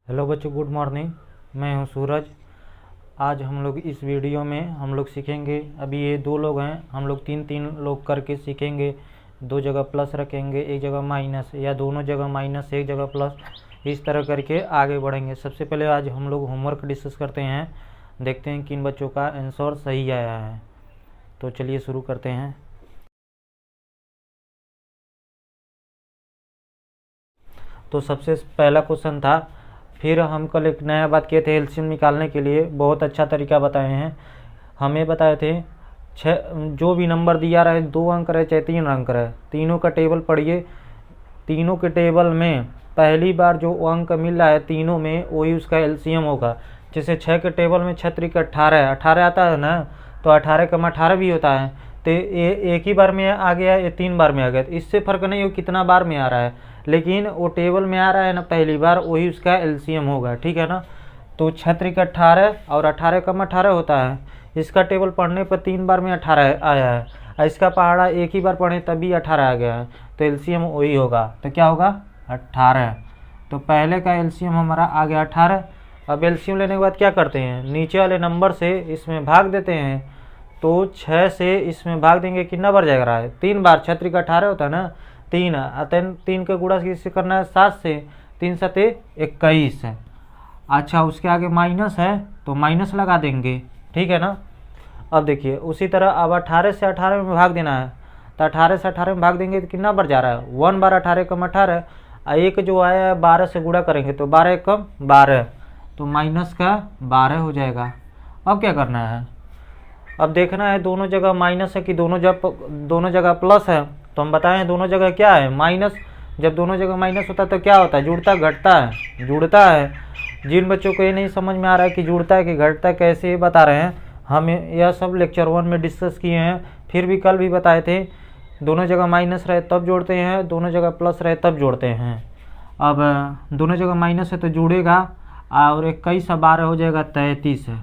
Hello बच्चों, good morning. मैं हूं सूरज। आज हम लोग इस वीडियो में हम लोग सीखेंगे, अभी ये दो लोग हैं, हम लोग तीन तीन लोग करके सीखेंगे। दो जगह प्लस रखेंगे, एक जगह माइनस, या दोनों जगह माइनस एक जगह प्लस, इस तरह करके आगे बढ़ेंगे। सबसे पहले आज हम लोग होमवर्क डिस्कस करते हैं, देखते हैं किन बच्चों का आंसर सही आया है। तो चलिए शुरू करते हैं। तो सबसे पहला क्वेश्चन था, फिर हम कल एक नया बात किए थे एलसीएम निकालने के लिए, बहुत अच्छा तरीका बताए हैं। हमें बताए थे जो भी नंबर दिया रहे, 2 अंक रहे चाहे 3 अंक रहे, तीनों का टेबल पढ़िए। तीनों के टेबल में पहली बार जो अंक मिल रहा है तीनों में, वही उसका एलसीएम होगा। जैसे 6 के टेबल में 6 त्रिक 18 18 आता है ना, तो 18 कम 18 भी होता है। तो ये एक ही बार में आ गया, ये 3 बार में आ गया, तो इससे फ़र्क नहीं हो कितना बार में आ रहा है, लेकिन वो टेबल में आ रहा है ना पहली बार, वही उसका एलसीएम होगा। ठीक है ना। तो 6 त्रिक 18 और 18 कम 18 होता है। इसका टेबल पढ़ने पर 3 बार में 18 आया है, और इसका पहाड़ा एक ही बार पढ़े तभी 18 आ गया है, तो एलसीएम वही होगा। तो क्या होगा? 18। तो पहले का एलसीएम हमारा आ गया 18। अब एलसीएम लेने के बाद क्या करते हैं, नीचे वाले नंबर से इसमें भाग देते हैं। तो 6 से इसमें भाग देंगे, कितना बार जाएगा है? 3 बार। 6 त्रिक 18 होता है ना, 3 का गुणा किससे करना है? 7 से। 3 सते 21 है। अच्छा, उसके आगे माइनस है तो माइनस लगा देंगे। ठीक है ना। अब देखिए उसी तरह अब 18 से 18 में भाग देना है, तो 18 से 18 में भाग देंगे तो कितना बार जा रहा है? 1 बार। 18 कम 18, एक जो आया है 12 से गुणा करेंगे तो 12 कम 12, तो माइनस का 12 हो जाएगा। अब क्या करना है? अब देखना है दोनों जगह माइनस है कि दोनों जगह प्लस है। तो हम बताएं दोनों जगह क्या है? माइनस। जब दोनों जगह माइनस होता है तो क्या होता है? जुड़ता घटता है? जुड़ता है। जिन बच्चों को ये नहीं समझ में आ रहा है कि जुड़ता है कि घटता है, कैसे ये बता रहे हैं, हम यह सब लेक्चर 1 में डिस्कस किए हैं, फिर भी कल भी बताए थे। दोनों जगह माइनस रहे तब जोड़ते हैं, दोनों जगह प्लस रहे तब जोड़ते हैं। अब दोनों जगह माइनस है तो जुड़ेगा, और 21 से 12 हो जाएगा 33 है,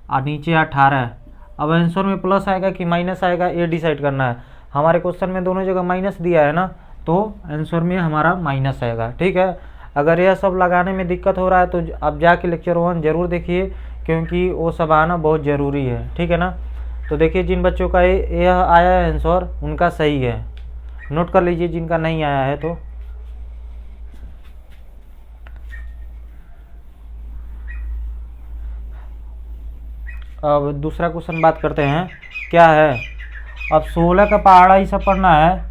और नीचे 18। अब आंसर में प्लस आएगा कि माइनस आएगा, ये डिसाइड करना है। हमारे क्वेश्चन में दोनों जगह माइनस दिया है ना, तो आंसर में हमारा माइनस आएगा। ठीक है। अगर यह सब लगाने में दिक्कत हो रहा है तो अब जाके लेक्चर 1 जरूर देखिए, क्योंकि वो सब आना बहुत ज़रूरी है। ठीक है ना। तो देखिए जिन बच्चों का यह आया है आंसर, उनका सही है, नोट कर लीजिए जिनका नहीं आया है। तो अब दूसरा क्वेश्चन बात करते हैं, क्या है? अब 16 का पहाड़ा ही सब पढ़ना है,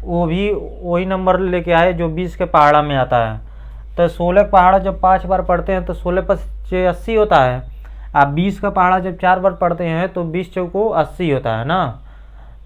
वो भी वही नंबर लेके आए जो 20 के पहाड़ा में आता है। तो 16 का पहाड़ा जब 5 बार पढ़ते हैं तो 16 + 6 80 होता है। आप 20 का पहाड़ा जब 4 बार पढ़ते हैं तो 20 चौको 80 होता है ना।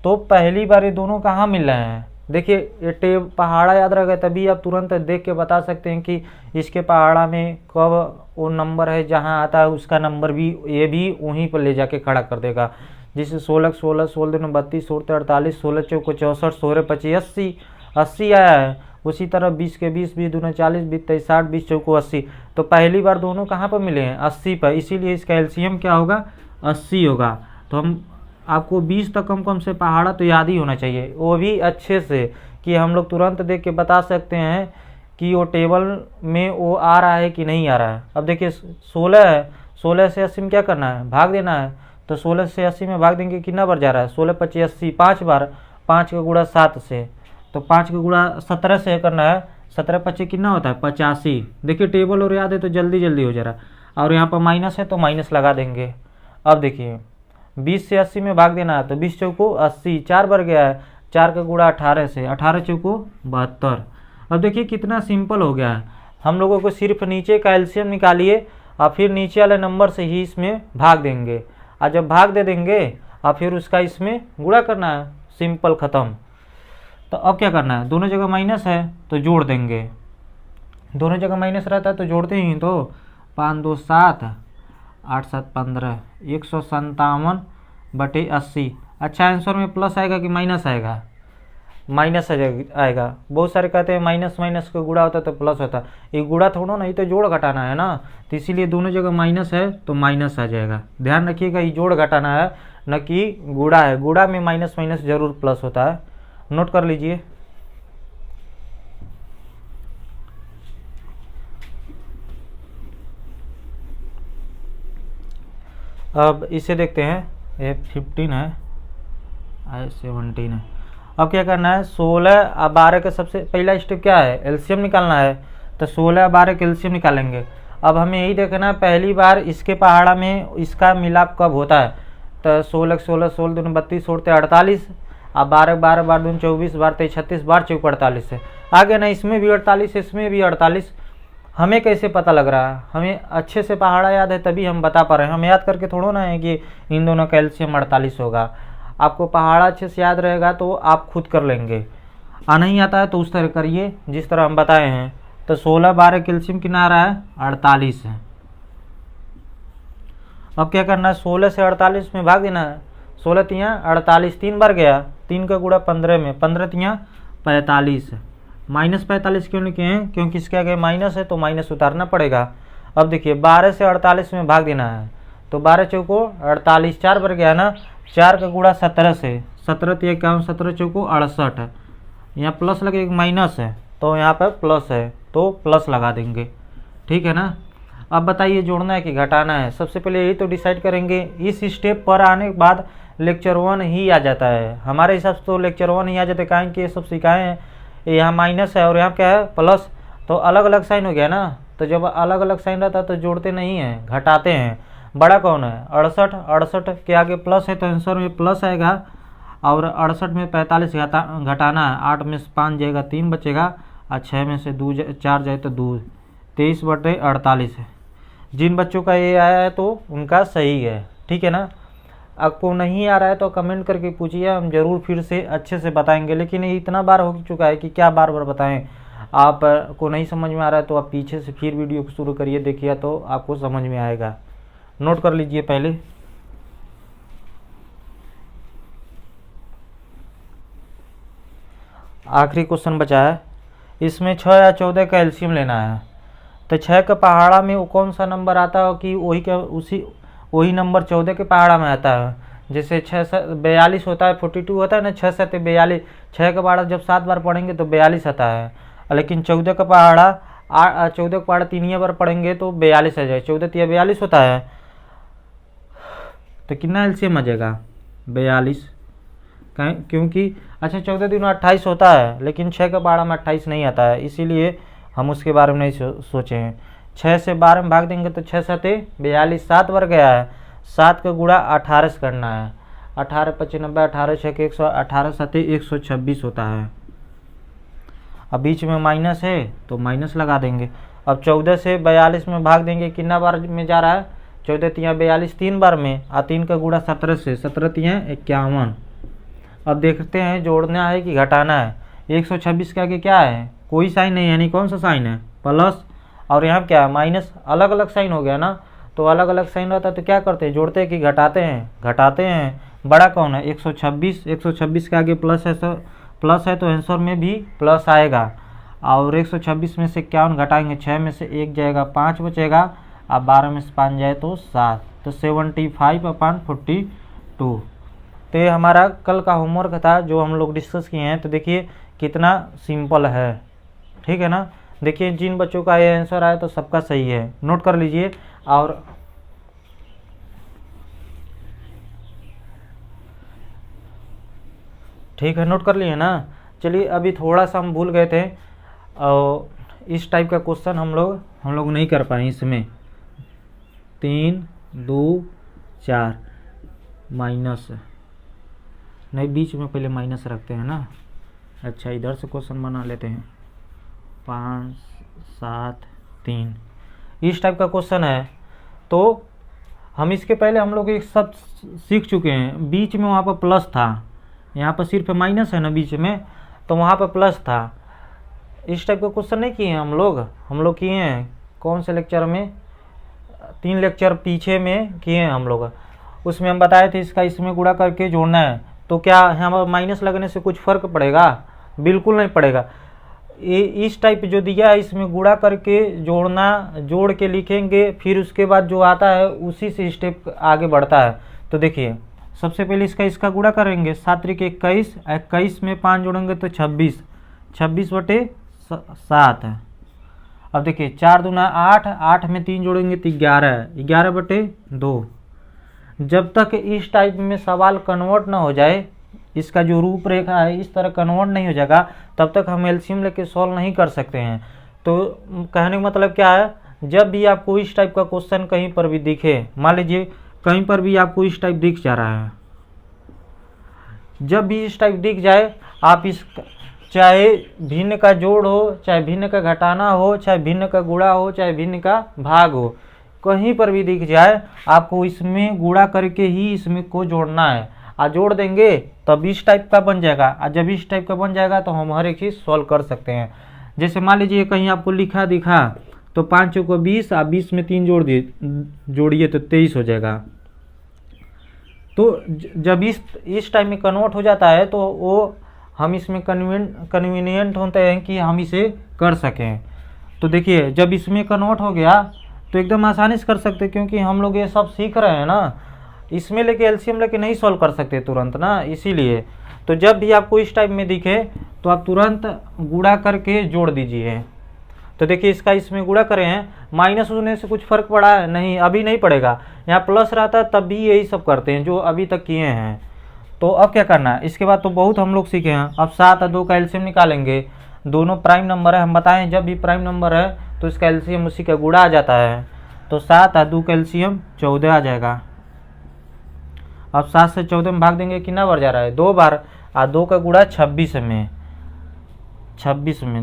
तो पहली बार ये दोनों कहाँ मिल रहे हैं? देखिए ये पहाड़ा याद रह गया, तभी आप तुरंत देख के बता सकते हैं कि इसके पहाड़ा में कब वो नंबर है जहाँ आता है, उसका नंबर भी ये भी वहीं पर ले जाके खड़ा कर देगा। जैसे 16 16 16 दूनी 32 16 48 16 चौको 64 16 25 80 80 आया है। उसी तरह 20 के 20 20 दूनी 40 20 23 60 20 चौको 80। तो पहली बार दोनों कहाँ पर मिले हैं? 80 पर, इसीलिए इसका एलसीएम क्या होगा? 80 होगा। तो हम आपको 20 तक कम से पहाड़ा तो याद ही होना चाहिए, वो भी अच्छे से, कि हम लोग तुरंत देख के बता सकते हैं कि वो टेबल में वो आ रहा है कि नहीं आ रहा है। अब देखिए 16 है, 16 से 80 में क्या करना है? भाग देना है। तो 16 से 80 में भाग देंगे, कितना बार जा रहा है? 16 25 80, 5 बार। 5 का गुणा 7 से, तो 5 का गुणा 17 से करना है। 17 25 कितना होता है? 85। देखिए टेबल और याद है तो जल्दी जल्दी हो जा रहा है। और यहाँ पर माइनस है तो माइनस लगा देंगे। अब देखिए 20 से 80 में भाग देना है, तो 20 चौको 80, 4 बार गया है। 4 का गुणा 18 से, 18 चौको 72। अब देखिए कितना सिंपल हो गया है। हम लोगों को सिर्फ नीचे का एलसीएम निकालिए, और फिर नीचे वाले नंबर से ही इसमें भाग देंगे, और जब भाग दे देंगे और फिर उसका इसमें गुणा करना है, सिंपल ख़त्म। तो अब क्या करना है? दोनों जगह माइनस है तो जोड़ देंगे। दोनों जगह माइनस रहता है तो जोड़ते ही, तो 5 2 7 8 7 15, 157/80। अच्छा, आंसर में प्लस आएगा कि माइनस आएगा? माइनस आएगा। बहुत सारे कहते हैं माइनस माइनस का गुणा होता है तो प्लस होता है, ये गुणा थोड़ा ना, ये तो जोड़ घटाना है ना, तो इसीलिए दोनों जगह माइनस है तो माइनस आ जाएगा। ध्यान रखिएगा, ये जोड़ घटाना है न कि गुणा है। गुणा में माइनस माइनस जरूर प्लस होता है, नोट कर लीजिए। अब इसे देखते हैं, ये 15 है, 17 है। अब क्या करना है, 16 और 12 का सबसे पहला स्टेप क्या है, एलसीएम निकालना है। तो 16 और 12 का एलसीएम निकालेंगे। अब हमें यही देखना है पहली बार इसके पहाड़ा में इसका मिलाप कब होता है। तो 16 16 16 दूनी 32 सोलते 48, अब 12 12 12 दूनी 24 12 23 36 12 चौक 48 है। आगे ना इसमें भी 48, इसमें भी 48। हमें कैसे पता लग रहा है, हमें अच्छे से पहाड़ा याद है तभी हम बता पा रहे हैं। हम याद करके थोड़ा ना है कि इन दोनों का एलसीएम 48 होगा। आपको पहाड़ा अच्छे से याद रहेगा तो आप खुद कर लेंगे, नहीं आता है तो उस तरह करिए जिस तरह हम बताए हैं। तो 16 12 का एलसीएम कितना आ रहा है, 48 है। अब क्या करना है, 16 से 48 में भाग देना है। 16 तियाँ 48, 3 बार गया, 3 का गुणा 15 में, 15 तियाँ 45। -45 क्यों लिखे हैं, क्योंकि इसके आगे माइनस है तो माइनस उतारना पड़ेगा। अब देखिए 12 से 48 में भाग देना है। तो 12 चौको 48, 4 बार गया ना, 4 का गुणा 17 से, 17 तिया 51, 17 चौको 68 है। यहाँ प्लस लगे, एक माइनस है तो यहाँ पर प्लस है तो प्लस लगा देंगे, ठीक है ना। अब बताइए जोड़ना है कि घटाना है, सबसे पहले यही तो डिसाइड करेंगे। इस स्टेप पर आने के बाद लेक्चर 1 ही आ जाता है हमारे हिसाब से, तो लेक्चर 1 ही आ जाता है। कहें कि ये सब सिखाए हैं, यहाँ माइनस है और यहाँ क्या है प्लस, तो अलग अलग साइन हो गया ना। तो जब अलग अलग साइन रहता है तो जोड़ते नहीं हैं, घटाते हैं। बड़ा कौन है, 68, 68 के आगे प्लस है तो आंसर में प्लस आएगा। और 68 में 45 घटाना है, 8 में से 5 जाएगा 3 बचेगा, और 6 में से 4 जाए तो 2, 23/48 है। जिन बच्चों का ये आया है तो उनका सही है, ठीक है ना। आपको नहीं आ रहा है तो कमेंट करके पूछिए, हम जरूर फिर से अच्छे से बताएंगे। लेकिन ये इतना बार हो चुका है कि क्या बार बार बताएं। आप को नहीं समझ में आ रहा है तो आप पीछे से फिर वीडियो को शुरू करिए, देखिए तो आपको समझ में आएगा। नोट कर लीजिए पहले। आखिरी क्वेश्चन बचा है, इसमें 6 या 14 का एलसीएम लेना है। तो 6 का पहाड़ा में वो कौन सा नंबर आता है कि वही नंबर 14 के पहाड़ा में आता है। जैसे 6 से 42 होता है, 42 होता है ना, 6 से 42, 6 का पहाड़ा जब 7 बार पढ़ेंगे तो 42 आता है। लेकिन 14 का पहाड़ा 14 का पहाड़ा 3 बार पढ़ेंगे तो 42 आ जाए, 14 3 42 होता है। तो कितना एलसीएम आ जाएगा, 42। क्योंकि अच्छा 14 दिन 28 होता है, लेकिन 6 का पहाड़ा में 28 नहीं आता है, इसीलिए हम उसके बारे में नहीं सोचे हैं। 6 से 12 में भाग देंगे तो 6 7 42, 7 बार गया है, 7 का गुणा 18 से करना है। 18 95, 18 6 के 118, 7 126 होता है। अब बीच में माइनस है तो माइनस लगा देंगे। अब 14 से 42 में भाग देंगे, कितना बार में जा रहा है, 14 तियाँ 42 3 बार में, और 3 का गुणा 17 से, 17 तियाँ 51। अब देखते हैं जोड़ना है कि घटाना है। 126 के आगे क्या है, कोई साइन नहीं, यानी कौन सा साइन है, प्लस। और यहाँ क्या है, माइनस। अलग अलग साइन हो गया ना, तो अलग अलग साइन रहता है तो क्या करते हैं, जोड़ते हैं कि घटाते हैं, घटाते हैं। बड़ा कौन है, 126, 126 के आगे प्लस है तो आंसर में भी प्लस आएगा। और 126 में से 51 घटाएंगे, 6 में से 1 जाएगा 5 बचेगा, अब 12 में से 5 जाए तो 7, तो 75/42। तो ये हमारा कल का होमवर्क था जो हम लोग डिस्कस किए हैं। तो देखिए कितना सिंपल है, ठीक है ना। देखिए जिन बच्चों का ये आंसर आया तो सबका सही है, नोट कर लीजिए। और ठीक है, नोट कर लिए ना। चलिए अभी थोड़ा सा हम भूल गए थे, और इस टाइप का क्वेश्चन हम लोग नहीं कर पाए। इसमें 3 2 4 माइनस नहीं, बीच में पहले माइनस रखते हैं ना। अच्छा इधर से क्वेश्चन बना लेते हैं, 5 7 3, इस टाइप का क्वेश्चन है। तो हम इसके पहले हम लोग एक सब सीख चुके हैं। बीच में वहाँ पर प्लस था, यहाँ पर सिर्फ माइनस है ना बीच में, तो वहाँ पर प्लस था। इस टाइप का क्वेश्चन नहीं किए हैं हम लोग किए हैं कौन से लेक्चर में, 3 लेक्चर पीछे में किए हैं हम लोग। उसमें हम बताए थे इसका इसमें गुणा करके जोड़ना है। तो क्या यहाँ पर माइनस लगने से कुछ फर्क पड़ेगा, बिल्कुल नहीं पड़ेगा। ये इस टाइप जो दिया है इसमें गुणा करके जोड़ना, जोड़ के लिखेंगे, फिर उसके बाद जो आता है उसी से स्टेप आगे बढ़ता है। तो देखिए सबसे पहले इसका गुणा करेंगे, 7 3 21, 21 में 5 जोड़ेंगे तो 26, 26/7 है। अब देखिए 4 दूना 8, 8 में 3 जोड़ेंगे तो 11, 11/2। जब तक इस टाइप में सवाल कन्वर्ट ना हो जाए, इसका जो रूपरेखा है इस तरह कन्वर्ट नहीं हो जाएगा, तब तक हम एलसीएम लेके सॉल्व नहीं कर सकते हैं। तो कहने का मतलब क्या है, जब भी आपको इस टाइप का क्वेश्चन कहीं पर भी दिखे, मान लीजिए कहीं पर भी आपको इस टाइप दिख जा रहा है, जब भी इस टाइप दिख जाए, आप इस चाहे भिन्न का जोड़ हो, चाहे भिन्न का घटाना हो, चाहे भिन्न का गुणा हो, चाहे भिन्न का भाग हो, कहीं पर भी दिख जाए आपको इसमें गुणा करके ही इसमें को जोड़ना है। और जोड़ देंगे तब इस टाइप का बन जाएगा, और जब इस टाइप का बन जाएगा तो हम हर एक चीज़ सॉल्व कर सकते हैं। जैसे मान लीजिए कहीं आपको लिखा दिखा तो 5 चौको 20, आप 20 में 3 जोड़िए तो 23 हो जाएगा। तो जब इस टाइप में कन्वर्ट हो जाता है तो वो हम इसमें कन्वीनियंट होते हैं कि हम इसे कर सकें। तो देखिए जब इसमें कन्वर्ट हो गया तो एकदम आसानी से कर सकते, क्योंकि हम लोग ये सब सीख रहे हैं ना, इसमें लेके एलसीएम लेके नहीं सॉल्व कर सकते तुरंत ना, इसीलिए। तो जब भी आपको इस टाइप में दिखे तो आप तुरंत गुणा करके जोड़ दीजिए। तो देखिए इसका इसमें गुणा करे हैं, माइनस होने से कुछ फर्क पड़ा है नहीं, अभी नहीं पड़ेगा। यहाँ प्लस रहता है तब भी यही सब करते हैं जो अभी तक किए हैं। तो अब क्या करना है, इसके बाद तो बहुत हम लोग सीखे हैं। अब 7 और 2 का एलसीएम निकालेंगे, दोनों प्राइम नंबर है, हम बताएं जब भी प्राइम नंबर है तो इसका एलसीएम उसी का गुणा आ जाता है। तो 7 और 2 का एलसीएम 14 आ जाएगा। अब 7 से 14 में भाग देंगे, कितना बार जा रहा है, 2 बार, और 2 का गुणा 26 में,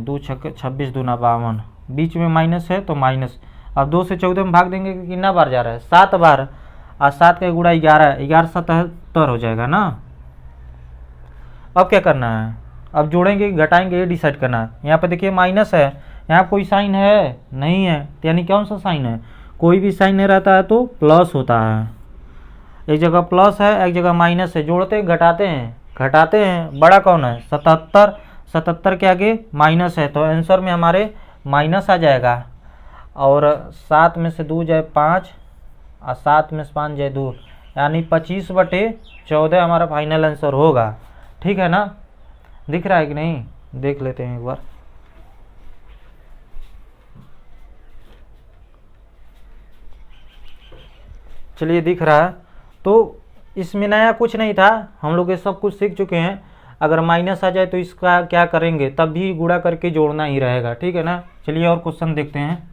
2 छक्के 26 दूना 52, बीच में माइनस है तो माइनस। अब 2 से 14 में भाग देंगे, कितना बार जा रहा है, 7 बार, और 7 का गुणा 11, 11 77 हो जाएगा ना। अब क्या करना है, अब जोड़ेंगे घटाएंगे ये डिसाइड करना है। यहाँ पे देखिए माइनस है, यहाँ कोई साइन है नहीं है, यानी कौन सा साइन है, कोई भी साइन नहीं रहता है तो प्लस होता है। एक जगह प्लस है, एक जगह माइनस है, जोड़ते घटाते हैं, बड़ा कौन है 77, 77 के आगे माइनस है तो आंसर में हमारे माइनस आ जाएगा। और 7 में से 2 जाए 5, और 7 में से 5 जाए 2, यानी 25/14 हमारा फाइनल आंसर होगा। ठीक है ना, दिख रहा है कि नहीं, देख लेते हैं एक बार। चलिए दिख रहा है। तो इसमें नया कुछ नहीं था, हम लोग ये सब कुछ सीख चुके हैं। अगर माइनस आ जाए तो इसका क्या करेंगे, तब भी गुणा करके जोड़ना ही रहेगा। ठीक है ना, चलिए और क्वेश्चन देखते हैं।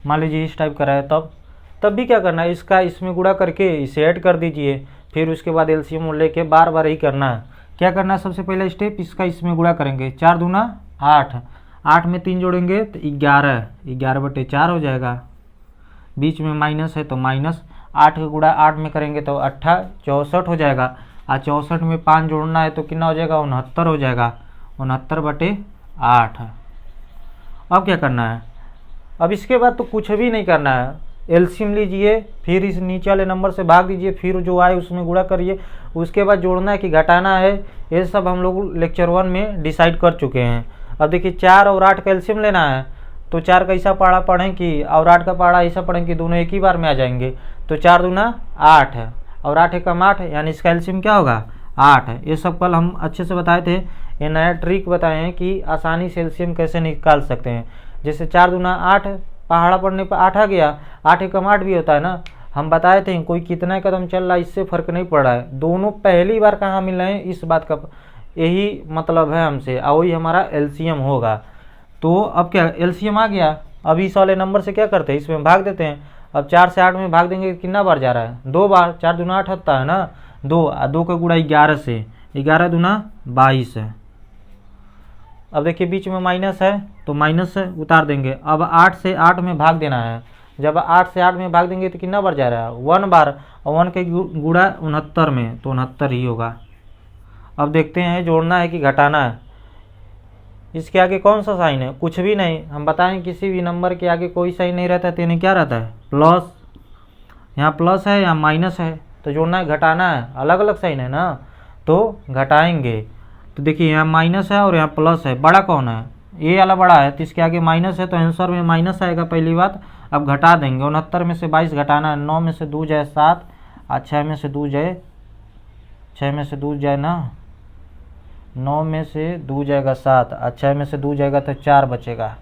मान लीजिए इस टाइप का रहा है, तब भी क्या करना है, इसका इसमें गुणा करके इसे ऐड कर दीजिए, फिर उसके बाद एलसीएम लेके बार बार ही करना है। क्या करना है, सबसे पहला स्टेप इसका इसमें गुणा करेंगे, 4 दूना 8, 8 में 3 जोड़ेंगे तो 11, 11/4 हो जाएगा, बीच में माइनस है तो माइनस, 8 का गुणा 8 में करेंगे तो 8 64 हो जाएगा, और 64 में 5 जोड़ना है तो कितना हो जाएगा, 69 हो जाएगा, 69/8। अब क्या करना है, अब इसके बाद तो कुछ भी नहीं करना है, एलसीएम लीजिए, फिर इस नीचे वाले नंबर से भाग दीजिए, फिर जो आए उसमें गुणा करिए, उसके बाद जोड़ना है कि घटाना है, ये सब हम लोग लेक्चर 1 में डिसाइड कर चुके हैं। अब देखिए 4 और 8 का एलसीएम लेना है, तो 4 का ऐसा पहाड़ा पढ़ें कि और 8 का पहाड़ा ऐसा पढ़ें कि दोनों एक ही बार में आ जाएंगे। तो 4 दूना 8 है, और 8 एकम 8 है, यानी इसका एलसीएम क्या होगा, 8 है। ये सब कल हम अच्छे से बताए थे, ये नया ट्रिक बताए हैं कि आसानी से एलसीएम कैसे निकाल सकते हैं। जैसे 4 दूना 8, पहाड़ा पढ़ने पर 8 आ गया, 8 एकम 8 भी होता है ना, हम बताए थे कोई कितना कदम चल रहा है इससे फर्क नहीं पड़ रहा है, दोनों पहली बार कहाँ मिल रहे हैं, इस बात का यही मतलब है हमसे, और वही हमारा एलसीएम होगा। तो अब क्या, एलसीएम आ गया, अब इस वाले नंबर से क्या करते हैं, इसमें भाग देते हैं। अब 4 से 8 में भाग देंगे, कितना बार जा रहा है, 2 बार, 4 दूना 8 होता है ना, 2 का गुणा 11 से, 11 दूना 22 है। अब देखिए बीच में माइनस है तो माइनस से उतार देंगे। अब 8 से 8 में भाग देना है, जब 8 से 8 में भाग देंगे तो कितना बार जा रहा है, 1 बार, और 1 के गुणा 69 में तो 69 ही होगा। अब देखते हैं जोड़ना है कि घटाना है। इसके आगे कौन सा साइन है, कुछ भी नहीं, हम बताएं किसी भी नंबर के आगे कोई साइन नहीं रहता है तो यानी क्या रहता है, प्लस। यहाँ प्लस है, यहाँ माइनस है, तो जोड़ना है घटाना है, अलग अलग साइन है ना, तो घटाएंगे। तो देखिए यहाँ माइनस है और यहाँ प्लस है, बड़ा कौन है, ये वाला बड़ा है, तो इसके आगे माइनस है तो आंसर में माइनस आएगा पहली बात। अब घटा देंगे, 69 में से 22 घटाना है, 9 में से 2 जाए 7, और 6 में से 2 जाए, 6 में से 2 जाए ना 9 में से 2 जाएगा 7, 6 में से 2 जाएगा तो 4 बचेगा,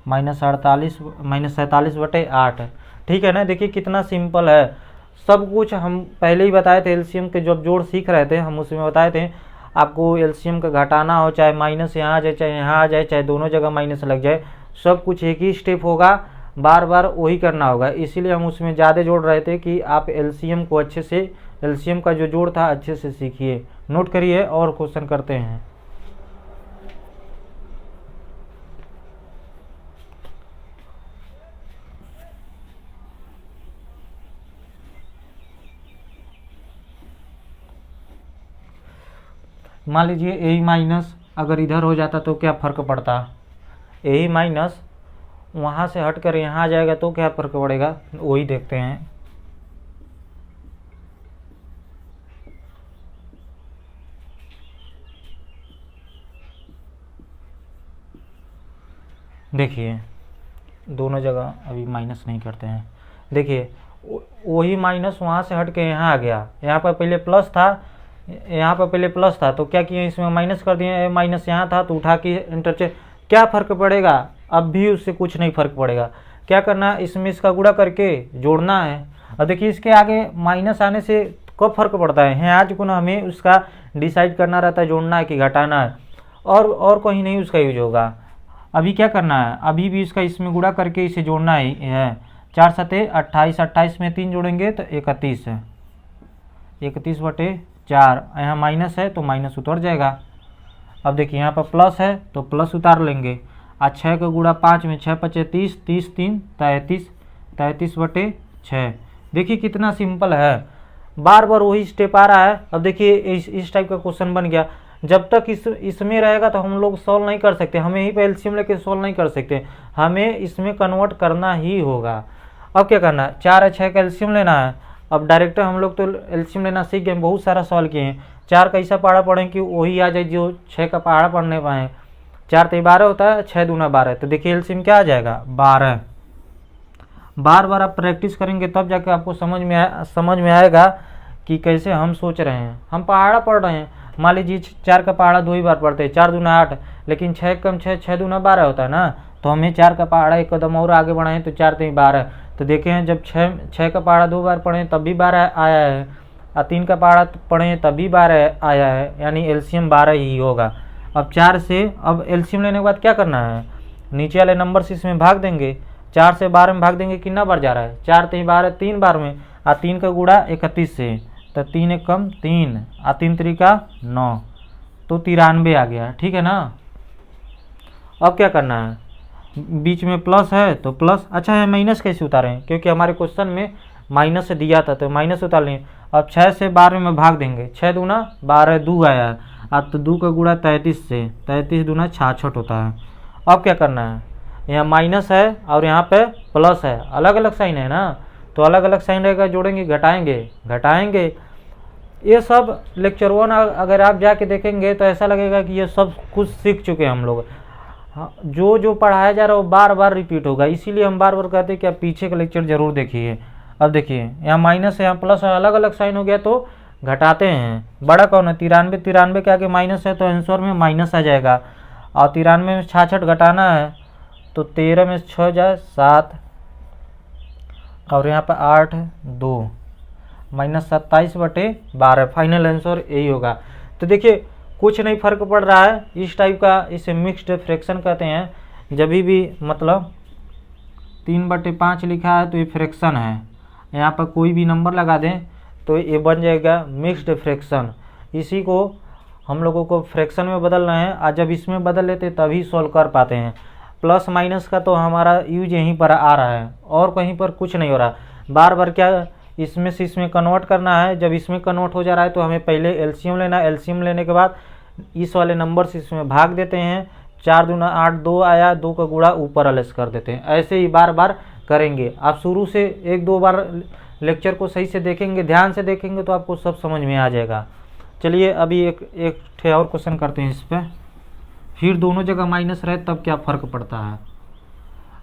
-47/8। ठीक है ना। देखिए कितना सिंपल है। सब कुछ हम पहले ही बताए थे, एलसीएम के जब जोड़ सीख रहे थे हम उसमें बताए थे आपको एलसीएम का घटाना हो, चाहे माइनस यहाँ आ जाए चाहे यहाँ आ जाए, चाहे दोनों जगह माइनस लग जाए, सब कुछ एक ही स्टेप होगा, बार बार वही करना होगा। इसीलिए हम उसमें ज़्यादा जोड़ रहे थे कि आप एलसीएम को अच्छे से, एलसीएम का जो जोड़ था अच्छे से सीखिए। नोट करिए और क्वेश्चन करते हैं। मान लीजिए ए माइनस अगर इधर हो जाता तो क्या फ़र्क पड़ता, ए माइनस वहाँ से हटकर यहाँ आ जाएगा तो क्या फ़र्क पड़ेगा, वही देखते हैं। देखिए दोनों जगह अभी माइनस नहीं करते हैं। देखिए वही माइनस वहाँ से हट के यहाँ आ गया, यहाँ पर पहले प्लस था, यहाँ पर पहले प्लस था तो क्या किए इसमें माइनस कर दिए, माइनस यहाँ था तो उठा के इंटरचेंज, क्या फ़र्क पड़ेगा, अब भी उससे कुछ नहीं फ़र्क पड़ेगा। क्या करना है, इसमें इसका गुणा करके जोड़ना है। और देखिए इसके आगे माइनस आने से कब फ़र्क पड़ता है, यहाँ जो ना हमें उसका डिसाइड करना रहता है जोड़ना है कि घटाना है, और कहीं नहीं उसका यूज होगा। अभी क्या करना है, अभी भी इसका इसमें गुणा करके इसे जोड़ना ही है। 4 सते 28, 28 में 3 जोड़ेंगे तो 31 है, 31/4। यहाँ माइनस है तो माइनस उतर जाएगा। अब देखिए यहाँ पर प्लस है तो प्लस उतार लेंगे। 6 का गुणा 5 में 6 × 5 = 30, 30 3 33, 33/6। देखिए कितना सिंपल है, बार बार वही स्टेप आ रहा है। अब देखिए इस टाइप का क्वेश्चन बन गया। जब तक इसमें रहेगा तो हम लोग सॉल्व नहीं कर सकते, हमें ही पे एलसीएम लेके सॉल्व नहीं कर सकते, हमें इसमें कन्वर्ट करना ही होगा। अब क्या करना है, 4 और 6 का एलसीएम लेना है। अब डायरेक्ट हम लोग तो एलसीएम लेना सीख गए, बहुत सारा सॉल्व किए हैं। 4 का ऐसा पहाड़ा पढ़ें कि वही आ जाए जो 6 का पहाड़ा पढ़ने पाए। 4 तो 12 होता है, 6 दूना 12, तो देखिए एलसीएम क्या आ जाएगा 12। बार बार आप प्रैक्टिस करेंगे तब जाके आपको समझ में आएगा कि कैसे हम सोच रहे हैं। हम पहाड़ा पढ़ रहे हैं, मान लीजिए 4 का पहाड़ा 2 ही बार पढ़ते हैं, 4 दूना 8, लेकिन 6 कम 6, 6 दूना 12 होता है ना, तो हमें 4 का पहाड़ा एक कदम और आगे बढ़ाएं तो 4 3 12। तो देखे हैं जब 6 का पहाड़ा 2 बार पढ़ें तब भी 12 आया है, और 3 का पहाड़ा पढ़ें तब भी 12 आया है, यानी एलसीएम 12 ही होगा। अब 4 से अब एलसीएम लेने के बाद क्या करना है, नीचे वाले नंबर से इसमें भाग देंगे। 4 से 12 में भाग देंगे, कितना बार जा रहा है, 4 3 12, 3 बार में, और 3 का गुणा 31 से, तो 3 1 कम 3, और 3 3 का 9, तो 93 आ गया। ठीक है ना। अब क्या करना है, बीच में प्लस है तो प्लस, अच्छा है माइनस कैसे उतारें, क्योंकि हमारे क्वेश्चन में माइनस से दिया था तो माइनस उतार लें। अब 6 से 12 में भाग देंगे, 6 दूना 12, 2 आया है, अब तो 2 का गुणा 33 से, 33 दूना 66 होता है। अब क्या करना है, यहाँ माइनस है और यहाँ पे प्लस है, अलग अलग साइन है ना, तो अलग अलग साइन रहेगा, जोड़ेंगे घटाएंगे। ये सब लेक्चर 1 अगर आप जाके देखेंगे तो ऐसा लगेगा कि ये सब कुछ सीख चुके हैं हम लोग। जो पढ़ाया जा रहा है वो बार बार रिपीट होगा, इसीलिए हम बार बार कहते हैं कि आप पीछे का लेक्चर जरूर देखिए। अब देखिए यहाँ माइनस है, यहाँ प्लस है, अलग अलग साइन हो गया तो घटाते हैं। बड़ा कौन है, 93 के आगे माइनस है तो आंसर में माइनस आ जाएगा, और 93 में 66 घटाना है तो 13 में 6 जाए 7, और यहाँ पर 8 2, -27/12, फाइनल आंसर यही होगा। तो देखिए कुछ नहीं फर्क पड़ रहा है इस टाइप का, इसे मिक्स्ड फ्रैक्शन कहते हैं। जब भी मतलब 3/5 लिखा है तो ये फ्रैक्शन है, यहाँ पर कोई भी नंबर लगा दें तो ये बन जाएगा मिक्स्ड फ्रैक्शन। इसी को हम लोगों को फ्रैक्शन में बदलना है, और जब इसमें बदल लेते तभी सॉल्व कर पाते हैं। प्लस माइनस का तो हमारा यूज यहीं पर आ रहा है, और कहीं पर कुछ नहीं हो रहा। बार बार क्या इसमें से इसमें कन्वर्ट करना है, जब इसमें कन्वर्ट हो जा रहा है तो हमें पहले एलसीएम लेना है, एलसीएम लेने के बाद इस वाले नंबर से इसमें भाग देते हैं। 4 दूना 8, 2 आया, 2 का गुणा ऊपर अलस कर देते हैं। ऐसे ही बार बार करेंगे। आप शुरू से 1-2 बार लेक्चर को सही से देखेंगे, ध्यान से देखेंगे तो आपको सब समझ में आ जाएगा। चलिए अभी एक और क्वेश्चन करते हैं इस पर, फिर दोनों जगह माइनस रहे तब क्या फ़र्क पड़ता है।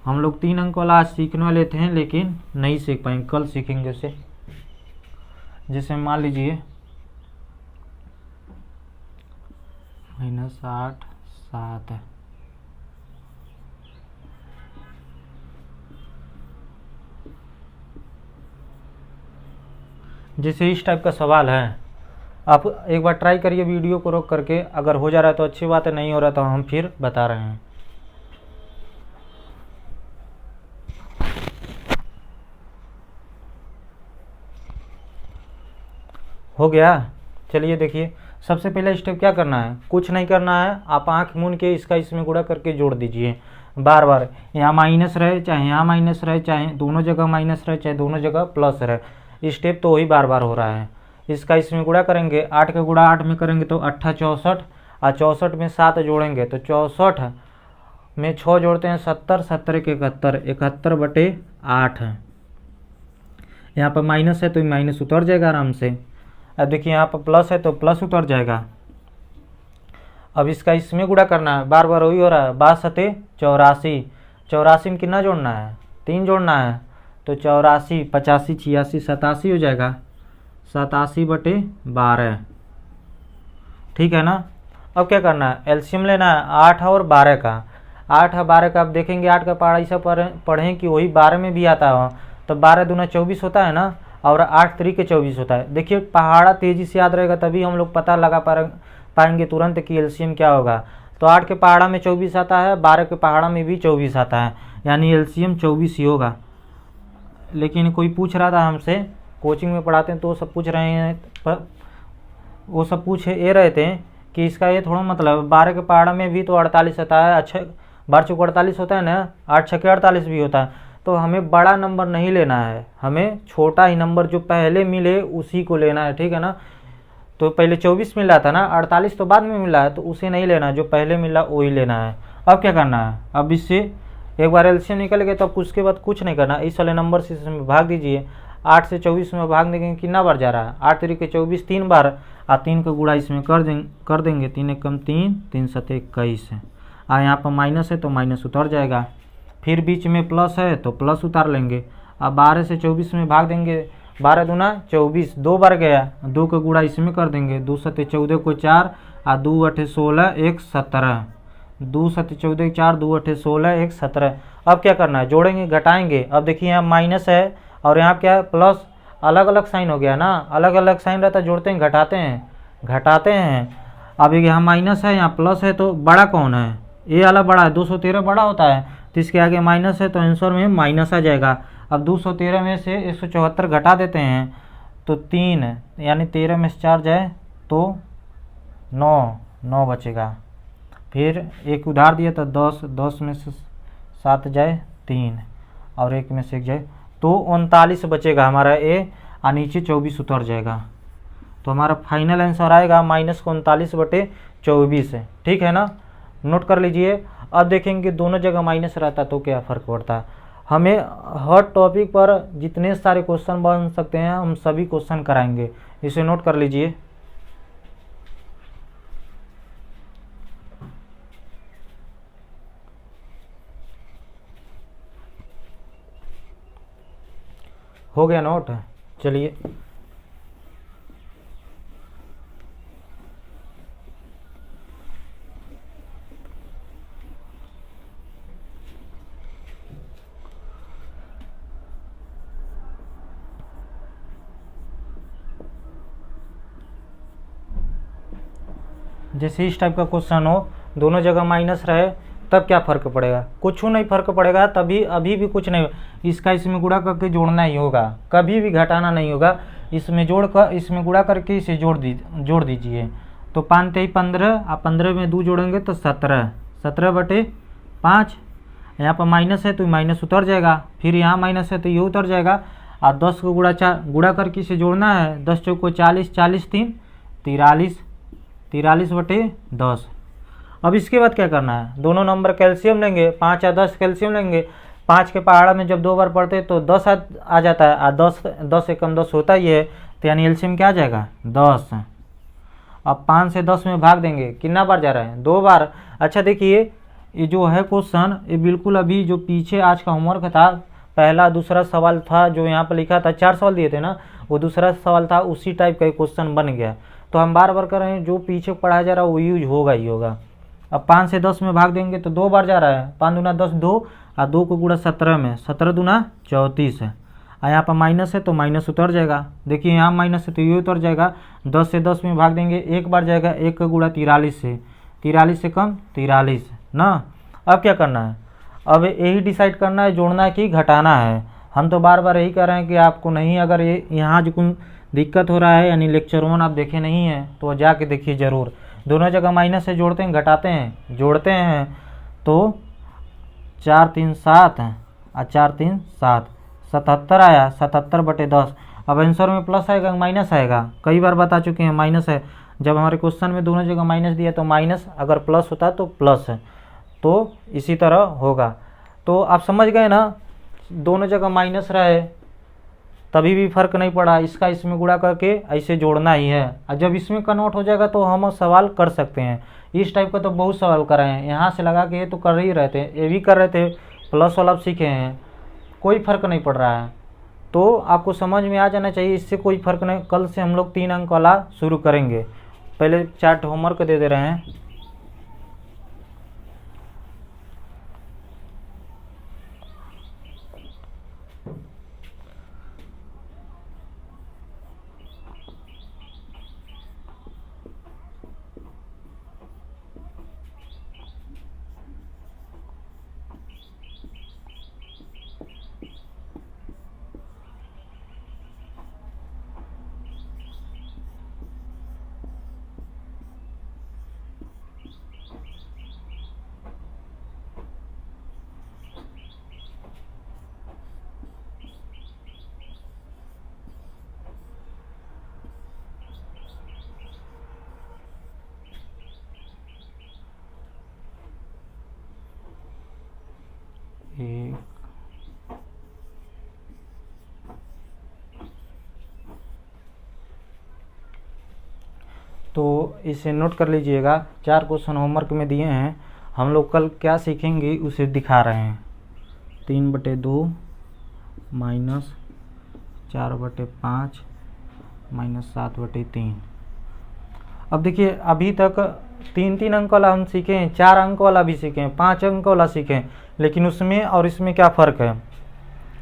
हम लोग 3 अंक वाला आज सीखने वाले थे लेकिन नहीं सीख पाएंगे, कल सीखेंगे उसे। जैसे मान लीजिए -8 7। जैसे इस टाइप का सवाल है, आप एक बार ट्राई करिए वीडियो को रोक करके। अगर हो जा रहा है तो अच्छी बात है, नहीं हो रहा तो हम फिर बता रहे हैं। हो गया। चलिए देखिए, सबसे पहले स्टेप क्या करना है, कुछ नहीं करना है, आप आंख मूंद के इसका इसमें गुणा करके जोड़ दीजिए बार बार। यहाँ माइनस रहे चाहे यहाँ माइनस रहे, चाहे दोनों जगह माइनस रहे चाहे दोनों जगह प्लस रहे, स्टेप तो वही बार बार हो रहा है। इसका इसमें गुणा करेंगे, 8 का गुणा 8 में करेंगे तो 8 64, और 64 में 7 जोड़ेंगे तो 64 में 6 जोड़ते हैं 70, 70 के 71, 71/8 है। यहाँ पर माइनस है तो माइनस उतर जाएगा आराम से। अब देखिए यहाँ पर प्लस है तो प्लस उतर जाएगा। अब इसका इसमें गुणा करना है, बार बार वही हो रहा है। 62 84, 84 में कितना जोड़ना है, 3 जोड़ना है, तो 84 85 86 87 हो जाएगा, 87/12। ठीक है ना। अब क्या करना है, एलसीएम लेना है 8 और 12 का। 8 और 12 का आप देखेंगे 8 का पहाड़ा ऐसा पढ़ें कि वही 12 में भी आता है, तो 12 दूना 24 होता है ना, और 8 3 24 होता है। देखिए पहाड़ा तेजी से याद रहेगा तभी हम लोग पता लगा पाएंगे तुरंत कि एलसीएम क्या होगा। तो 8 के पहाड़ा में 24 आता है, 12 के पहाड़ा में भी 24 आता है, यानी एलसीएम 24 ही होगा। लेकिन कोई पूछ रहा था हमसे, कोचिंग में पढ़ाते हैं तो सब पूछ रहे हैं, वो सब पूछ ये रहे थे कि इसका ये थोड़ा मतलब 12 के पहाड़ा में भी तो 48 आता है, अच्छा 12 चौक 48 होता है ना, 8 छक्के 48 भी होता है। तो हमें बड़ा नंबर नहीं लेना है, हमें छोटा ही नंबर जो पहले मिले उसी को लेना है। ठीक है ना। तो पहले 24 मिला था ना, 48 तो बाद में मिला है, तो उसे नहीं लेना, जो पहले मिला वही लेना है। अब क्या करना है, अब इससे एक बार एलसीएम निकल गया तो अब उसके बाद कुछ नहीं करना, इस वाले नंबर से इसमें भाग दीजिए। 8 से 24 में भाग देंगे कितना बार जा रहा है, 8 3 के 24 3 बार, और 3 का गुणा इसमें कर देंगे 3 एकम 3 3 7 21 है। यहाँ पर माइनस है तो माइनस उतर जाएगा, फिर बीच में प्लस है तो प्लस उतार लेंगे। अब 12 से 24 में भाग देंगे, 12 दूना 24, 2 बार गया, 2 का गुणा इसमें कर देंगे, 2 7 14 को 4, और 2 8 16 1 17, 2 7 14 4, 2 8 16 1 17। अब क्या करना है, जोड़ेंगे घटाएंगे। अब देखिए यहाँ माइनस है और यहाँ क्या है प्लस, अलग अलग साइन हो गया ना, अलग अलग साइन रहता है, जोड़ते हैं घटाते हैं। अब यहाँ माइनस है यहाँ प्लस है, तो बड़ा कौन है, ये वाला बड़ा है, 213 बड़ा होता है, तो इसके आगे माइनस है तो आंसर में माइनस आ जाएगा। अब 213 में से 174 घटा देते हैं तो 3, यानी 13 में से 4 जाए तो 9 बचेगा। फिर एक उधार दिया तो 10 में से 7 जाए 3, और 1 में से 1 जाए तो 39 बचेगा हमारा ए, और नीचे 24 उतर जाएगा। तो हमारा फाइनल आंसर आएगा -39/24 है। ठीक है ना, नोट कर लीजिए। अब देखेंगे दोनों जगह माइनस रहता तो क्या फ़र्क पड़ता है। हमें हर टॉपिक पर जितने सारे क्वेश्चन बन सकते हैं हम सभी क्वेश्चन कराएंगे, इसे नोट कर लीजिए। हो गया नोट। चलिए जैसे इस टाइप का क्वेश्चन हो, दोनों जगह माइनस रहे, तब क्या फ़र्क पड़ेगा, कुछ नहीं फ़र्क पड़ेगा, तभी अभी भी कुछ नहीं। इसका इसमें गुणा करके जोड़ना ही होगा, कभी भी घटाना नहीं होगा। इसमें इसमें गुणा करके इसे जोड़ दीजिए। तो 5 3 15, आप 15 में 2 जोड़ेंगे तो 17, 17/5। यहाँ पर माइनस है तो माइनस उतर जाएगा, फिर यहाँ माइनस है तो ये उतर जाएगा, और 10 को गुणा करके इसे जोड़ना है। 10 चौको 40, 40 3 43, 43/10। अब इसके बाद क्या करना है, दोनों नंबर कैल्शियम लेंगे, 5 या 10 कैल्शियम लेंगे। 5 के पहाड़ा में जब 2 बार पढ़ते तो 10 आ जाता है, और 10 एकम 10 होता ही है, तो यानी एलसीएम क्या आ जाएगा 10। अब 5 से 10 में भाग देंगे, कितना बार जा रहा है 2 बार। अच्छा देखिए ये जो है क्वेश्चन, ये बिल्कुल अभी जो पीछे आज का होमवर्क था, पहला दूसरा सवाल था जो यहाँ पर लिखा था, 4 सवाल दिए थे ना, वो दूसरा सवाल था, उसी टाइप का क्वेश्चन बन गया। तो हम बार बार कर रहे हैं, जो पीछे पढ़ाया जा रहा है वो यूज होगा ही होगा। अब 5 से 10 में भाग देंगे तो 2 बार जा रहा है, 5 दूना 10 2, और 2 को गुणा 17 में, 17 दूना 34 है। और यहाँ पर माइनस है तो माइनस उतर जाएगा, देखिए यहाँ माइनस है तो ये उतर जाएगा। 10 से 10 में भाग देंगे, एक बार जाएगा, 1 का गुणा 43 से, 43 से कम 43 ना। अब क्या करना है, अब यही डिसाइड करना है जोड़ना है कि घटाना है। हम तो बार बार यही कह रहे हैं कि आपको नहीं, अगर ये यहाँ जो कोई दिक्कत हो रहा है यानी लेक्चर 1 आप देखे नहीं है तो जाके देखिए ज़रूर। दोनों जगह माइनस से जोड़ते हैं, घटाते हैं, जोड़ते हैं तो 4 3 7 है और 4 3 7, 77 आया, 77/10। अब आंसर में प्लस आएगा माइनस आएगा, कई बार बता चुके हैं माइनस है। जब हमारे क्वेश्चन में दोनों जगह माइनस दिया तो माइनस, अगर प्लस होता है तो प्लस है, तो इसी तरह होगा। तो आप समझ गए ना, दोनों जगह माइनस रहे तभी भी फर्क नहीं पड़ा, इसका इसमें गुणा करके ऐसे जोड़ना ही है। और जब इसमें कन्वर्ट हो जाएगा तो हम सवाल कर सकते हैं। इस टाइप का तो बहुत सवाल कर रहे हैं, यहाँ से लगा के ये तो कर ही रहे थे, ये भी कर रहे थे, प्लस वाला सीखे हैं, कोई फर्क नहीं पड़ रहा है। तो आपको समझ में आ जाना चाहिए, इससे कोई फर्क नहीं। कल से हम लोग 3 अंक वाला शुरू करेंगे। पहले चार्ट होमवर्क दे रहे हैं। तो इसे नोट कर लीजिएगा, 4 क्वेश्चन होमवर्क में दिए हैं। हम लोग कल क्या सीखेंगे उसे दिखा रहे हैं। 3/2 माइनस 4/5 माइनस 7/3। अब देखिए अभी तक 3 अंक वाला हम सीखे हैं, 4 अंक वाला भी सीखे हैं, 5 अंक वाला सीखे हैं, लेकिन उसमें और इसमें क्या फ़र्क है।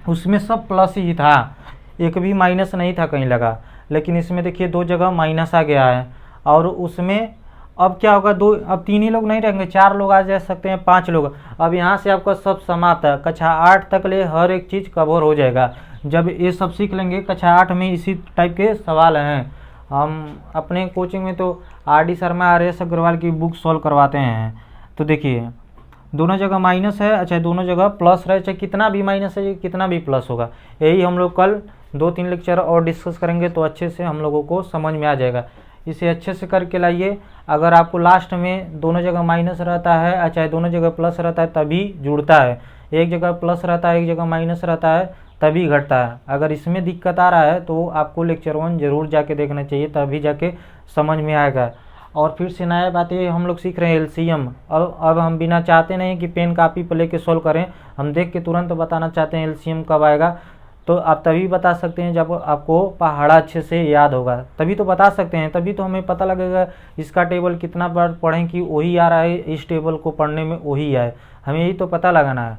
उसमें सब प्लस ही था, एक भी माइनस नहीं था कहीं लगा, लेकिन इसमें देखिए 2 जगह माइनस आ गया है। और उसमें अब क्या होगा, अब 3 ही लोग नहीं रहेंगे, 4 लोग आ जा सकते हैं, 5 लोग। अब यहाँ से आपका सब समाप्त है, कक्षा 8 तक ले हर एक चीज़ कवर हो जाएगा। जब ये सब सीख लेंगे, कक्षा 8 में इसी टाइप के सवाल हैं। हम अपने कोचिंग में तो RD शर्मा RS अग्रवाल की बुक सॉल्व करवाते हैं। तो देखिए दोनों जगह माइनस है, अच्छा दोनों जगह प्लस रहे, चाहे कितना भी माइनस है कितना भी प्लस होगा। यही हम लोग कल 2-3 लेक्चर और डिस्कस करेंगे तो अच्छे से हम लोगों को समझ में आ जाएगा। इसे अच्छे से करके लाइए। अगर आपको लास्ट में दोनों जगह माइनस रहता है, चाहे दोनों जगह प्लस रहता है तभी जुड़ता है, एक जगह प्लस रहता है एक जगह माइनस रहता है तभी घटता है। अगर इसमें दिक्कत आ रहा है तो आपको लेक्चर 1 जरूर जाके देखना चाहिए, तभी जाके समझ में आएगा। और फिर से नया बात ये हम लोग सीख रहे हैं LCM। अब हम बिना चाहते नहीं कि पेन कापी पर लेके सॉल्व करें, हम देख के तुरंत बताना चाहते हैं LCM कब आएगा। तो आप तभी बता सकते हैं जब आपको पहाड़ा अच्छे से याद होगा, तभी तो बता सकते हैं, तभी तो हमें पता लगेगा इसका टेबल कितना बार पढ़ें कि वही आ रहा है, इस टेबल को पढ़ने में वही आए, हमें यही तो पता लगाना है।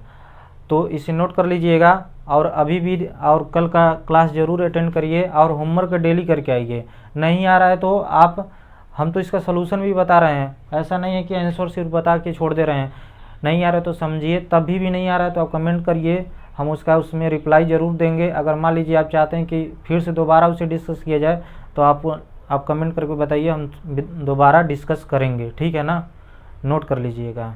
तो इसे नोट कर लीजिएगा। और अभी भी और कल का क्लास ज़रूर अटेंड करिए और होमवर्क डेली करके आइए। नहीं आ रहा है तो हम तो इसका सलूशन भी बता रहे हैं, ऐसा नहीं है कि आंसर सिर्फ बता के छोड़ दे रहे हैं। नहीं आ रहा है तो समझिए, तभी भी नहीं आ रहा है तो आप कमेंट करिए, हम उसमें रिप्लाई ज़रूर देंगे। अगर मान लीजिए आप चाहते हैं कि फिर से दोबारा उसे डिस्कस किया जाए तो आप कमेंट करके बताइए, हम दोबारा डिस्कस करेंगे, ठीक है ना। नोट कर लीजिएगा।